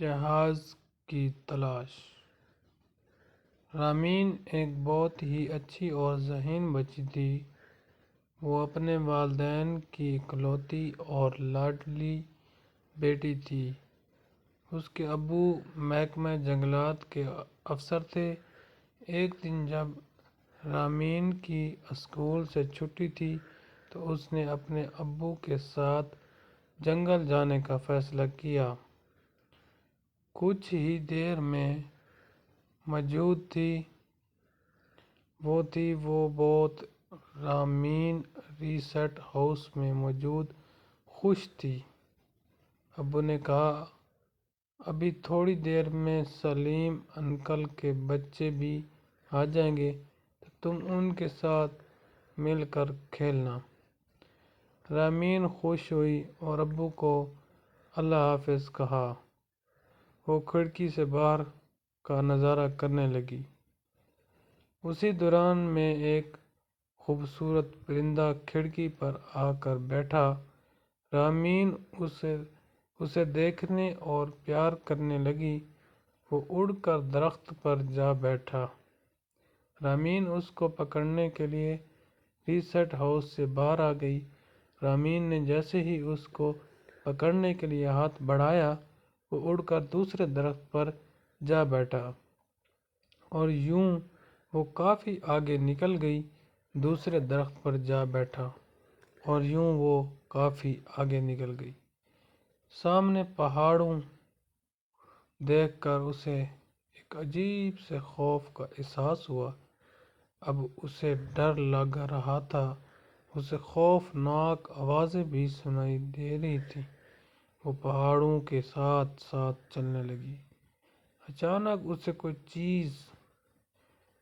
جہاز کی تلاش۔ رامین ایک بہت ہی اچھی اور ذہین بچی تھی۔ وہ اپنے والدین کی اکلوتی اور لاڈلی بیٹی تھی۔ اس کے ابو محکمہ جنگلات کے افسر تھے۔ ایک دن جب رامین کی اسکول سے چھٹی تھی تو اس نے اپنے ابو کے ساتھ جنگل جانے کا فیصلہ کیا۔ کچھ ہی دیر میں موجود تھی۔ وہ بہت رامین ریسٹ ہاؤس میں موجود خوش تھی۔ ابو نے کہا، ابھی تھوڑی دیر میں سلیم انکل کے بچے بھی آ جائیں گے تو تم ان کے ساتھ مل کر کھیلنا۔ رامین خوش ہوئی اور ابو کو اللہ حافظ کہا۔ وہ کھڑکی سے باہر کا نظارہ کرنے لگی۔ اسی دوران میں ایک خوبصورت پرندہ کھڑکی پر آ کر بیٹھا۔ رامین اسے دیکھنے اور پیار کرنے لگی۔ وہ اڑ کر درخت پر جا بیٹھا۔ رامین اس کو پکڑنے کے لیے ریسٹ ہاؤس سے باہر آ گئی۔ رامین نے جیسے ہی اس کو پکڑنے کے لیے ہاتھ بڑھایا، وہ اڑ کر دوسرے درخت پر جا بیٹھا اور یوں وہ کافی آگے نکل گئی۔ دوسرے درخت پر جا بیٹھا اور یوں وہ کافی آگے نکل گئی۔ سامنے پہاڑوں دیکھ کر اسے ایک عجیب سے خوف کا احساس ہوا۔ اب اسے ڈر لگ رہا تھا۔ اسے خوفناک آوازیں بھی سنائی دے رہی تھیں۔ وہ پہاڑوں کے ساتھ ساتھ چلنے لگی۔ اچانک اسے کوئی چیز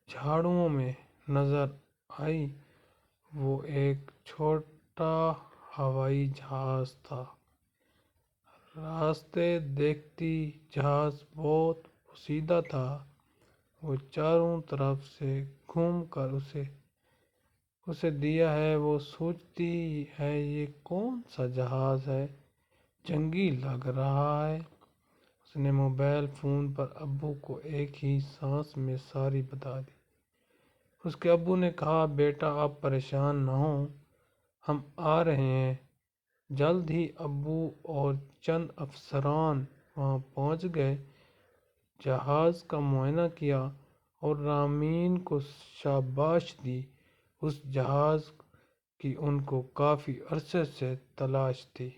جھاڑیوں میں نظر آئی۔ وہ ایک چھوٹا ہوائی جہاز تھا۔ راستے دیکھتی جہاز بہت پوشیدہ تھا۔ وہ چاروں طرف سے گھوم کر اسے دیا ہے۔ وہ سوچتی ہے یہ کون سا جہاز ہے، جنگی لگ رہا ہے۔ اس نے موبائل فون پر ابو کو ایک ہی سانس میں ساری بتا دی۔ اس کے ابو نے کہا، بیٹا آپ پریشان نہ ہوں، ہم آ رہے ہیں۔ جلد ہی ابو اور چند افسران وہاں پہنچ گئے، جہاز کا معائنہ کیا اور رامین کو شاباشی دی۔ اس جہاز کی ان کو کافی عرصے سے تلاش تھی۔